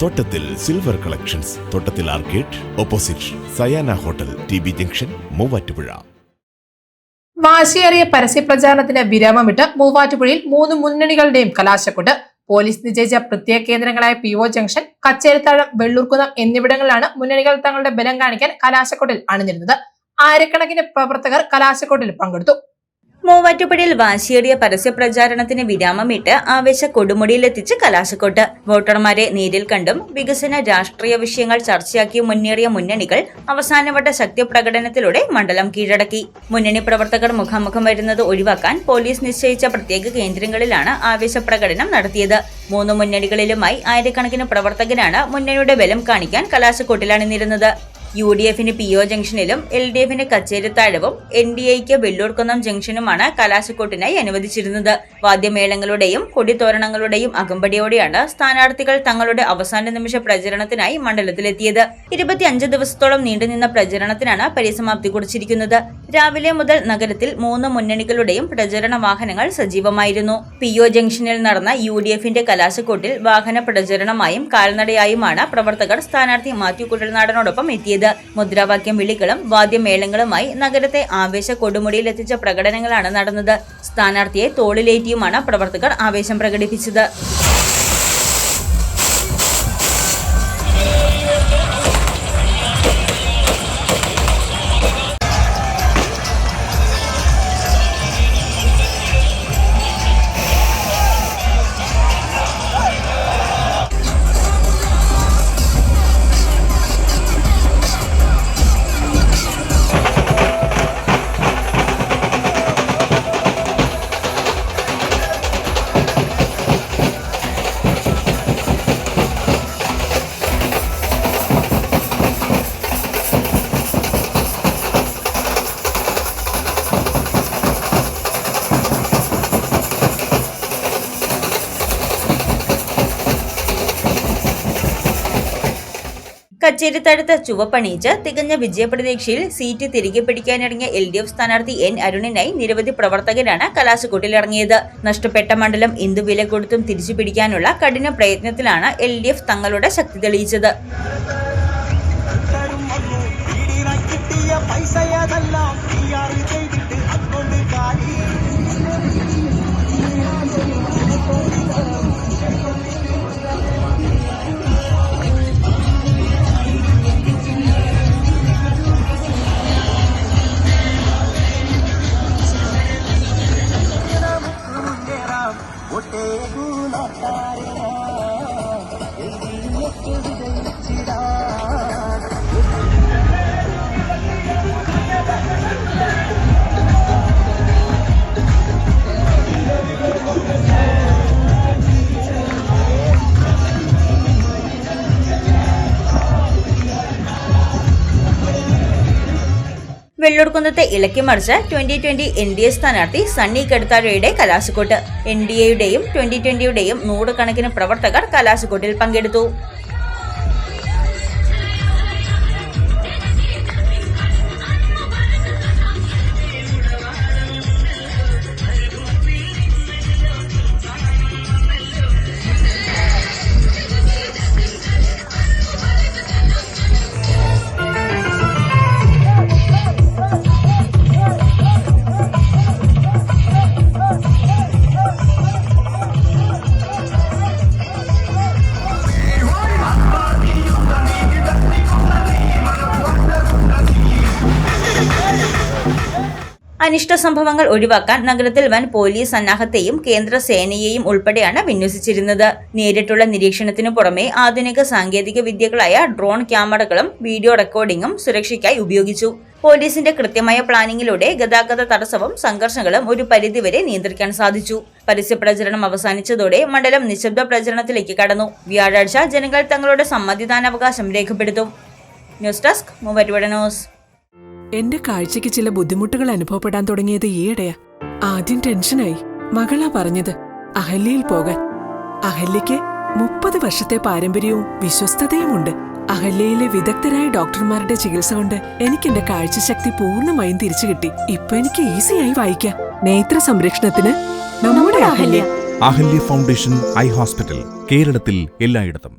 തോട്ടത്തിൽ silver collections, തോട്ടത്തിൽ arcade, opposite Sayana hotel, TB junction, Muvattupuzha. വാശിയേറിയ പരസ്യപ്രചാരണത്തിന് വിരാമമിട്ട് മൂവാറ്റുപുഴയിൽ 3 മുന്നണികളുടെയും കലാശക്കൊട്ട്. പോലീസ് നിശ്ചയിച്ച പ്രത്യേക കേന്ദ്രങ്ങളായ PO ജംഗ്ഷൻ, കച്ചേരിത്താഴം, വെള്ളൂർക്കുന്നം എന്നിവിടങ്ങളിലാണ് മുന്നണികൾ തങ്ങളുടെ ബലം കാണിക്കാൻ കലാശക്കൊട്ടിൽ അണിനിരുന്നത്. ആയിരക്കണക്കിന് പ്രവർത്തകർ കലാശക്കൊട്ടിൽ പങ്കെടുത്തു. മൂവാറ്റുപുഴയിൽ വാശിയേറിയ പരസ്യപ്രചാരണത്തിന് വിരാമമിട്ട് ആവേശ കൊടുമുടിയിലെത്തിച്ച് കലാശക്കൊട്ട്. വോട്ടർമാരെ നേരിൽ കണ്ടും വികസന രാഷ്ട്രീയ വിഷയങ്ങൾ ചർച്ചയാക്കിയും മുന്നേറിയ മുന്നണികൾ അവസാനവട്ട ശക്തി പ്രകടനത്തിലൂടെ മണ്ഡലം കീഴടക്കി. മുന്നണി പ്രവർത്തകർ മുഖാമുഖം വരുന്നത് ഒഴിവാക്കാൻ പോലീസ് നിശ്ചയിച്ച പ്രത്യേക കേന്ദ്രങ്ങളിലാണ് ആവേശ പ്രകടനം നടത്തിയത്. 3 മുന്നണികളിലുമായി ആയിരക്കണക്കിന് പ്രവർത്തകരാണ് മുന്നണിയുടെ ബലം കാണിക്കാൻ കലാശക്കൊട്ടിലണിനിരുന്നത്. UDFന് PO ജംഗ്ഷനിലും LDFന് കച്ചേരിത്താഴവും NDAക്ക് വെള്ളൂർക്കുന്നം ജംഗ്ഷനുമാണ് കലാശക്കൊട്ടിനായി അനുവദിച്ചിരുന്നത്. വാദ്യമേളങ്ങളുടെയും കൊടിത്തോരണങ്ങളുടെയും അകമ്പടിയോടെയാണ് സ്ഥാനാർത്ഥികൾ തങ്ങളുടെ അവസാന നിമിഷ പ്രചരണത്തിനായി മണ്ഡലത്തിലെത്തിയത്. 25 ദിവസത്തോളം നീണ്ടുനിന്ന പ്രചരണത്തിനാണ് പരിസമാപ്തി കുറിച്ചിരിക്കുന്നത്. രാവിലെ മുതൽ നഗരത്തിൽ 3 മുന്നണികളുടെയും പ്രചരണ വാഹനങ്ങൾ സജീവമായിരുന്നു. PO ജംഗ്ഷനിൽ നടന്ന UDFന്റെ കലാശക്കൊട്ടിൽ വാഹന പ്രചരണമായും കാൽനടയായുമാണ് പ്രവർത്തകർ സ്ഥാനാർത്ഥി മാത്യു കുഴൽനാടനോടൊപ്പം എത്തിയത്. മുദ്രാവാക്യം വിളികളും വാദ്യമേളങ്ങളുമായി നഗരത്തെ ആവേശ കൊടുമുടിയിലെത്തിച്ച പ്രകടനങ്ങളാണ് നടന്നത്. സ്ഥാനാർത്ഥിയെ തോളിലേറ്റിയുമാണ് പ്രവർത്തകർ ആവേശം പ്രകടിപ്പിച്ചത്. കച്ചേരിത്താഴത്ത് ചുവപ്പണിയിച്ച് തികഞ്ഞ വിജയപ്രതീക്ഷയിൽ സീറ്റ് തിരികെ പിടിക്കാനിറങ്ങിയ LDF സ്ഥാനാർത്ഥി N അരുണിനായി നിരവധി പ്രവർത്തകരാണ് കലാശക്കൊട്ടിലിറങ്ങിയത്. നഷ്ടപ്പെട്ട മണ്ഡലം എന്തു വില കൊടുത്തും തിരിച്ചു പിടിക്കാനുള്ള കഠിന പ്രയത്നത്തിലാണ് LDF തങ്ങളുടെ ശക്തി തെളിയിച്ചത്. വെള്ളൂർക്കുന്നത്തെ ഇളക്കിമറിച്ച് 2020 NDA സ്ഥാനാർത്ഥി സണ്ണി കെടുത്താഴയുടെ കലാശക്കൊട്ട്. NDAയുടെയും 2020യുടെയും 100 കണക്കിന് പ്രവർത്തകർ കലാശക്കൊട്ടിൽ പങ്കെടുത്തു. അനിഷ്ട സംഭവങ്ങൾ ഒഴിവാക്കാൻ നഗരത്തിൽ വൻ പോലീസ് സന്നാഹത്തെയും കേന്ദ്ര സേനയെയും ഉൾപ്പെടെയാണ് വിന്യസിച്ചിരുന്നത്. നേരിട്ടുള്ള നിരീക്ഷണത്തിനു പുറമെ ആധുനിക സാങ്കേതിക വിദ്യകളായ ഡ്രോൺ ക്യാമറകളും വീഡിയോ റെക്കോർഡിംഗും സുരക്ഷയ്ക്കായി ഉപയോഗിച്ചു. പോലീസിന്റെ കൃത്യമായ പ്ലാനിങ്ങിലൂടെ ഗതാഗത തടസ്സവും സംഘർഷങ്ങളും ഒരു പരിധിവരെ നിയന്ത്രിക്കാൻ സാധിച്ചു. പരസ്യപ്രചരണം അവസാനിച്ചതോടെ മണ്ഡലം നിശബ്ദ പ്രചരണത്തിലേക്ക് കടന്നു. വ്യാഴാഴ്ച ജനങ്ങൾ തങ്ങളുടെ സമ്മതിദാനാവകാശം രേഖപ്പെടുത്തും. News desk Muvattupuzha news. എന്റെ കാഴ്ചയ്ക്ക് ചില ബുദ്ധിമുട്ടുകൾ അനുഭവപ്പെടാൻ തുടങ്ങിയത് ഈയിടെയാ. ആദ്യം ടെൻഷനായി. മകളാ പറഞ്ഞത് അഹല്യയിൽ പോകാൻ. അഹല്യയ്ക്ക് 30 വർഷത്തെ പാരമ്പര്യവും വിശ്വസ്തതയുമുണ്ട്. അഹല്യയിലെ വിദഗ്ധരായ ഡോക്ടർമാരുടെ ചികിത്സ കൊണ്ട് എനിക്ക് എന്റെ കാഴ്ചശക്തി പൂർണ്ണമായും തിരിച്ചു കിട്ടി. ഇപ്പൊ എനിക്ക് ഈസിയായി വായിക്കാം. നേത്ര സംരക്ഷണത്തിന് നമ്മുടെ Ahalya. Ahalya foundation eye hospital, കേരളത്തിൽ എല്ലായിടത്തും.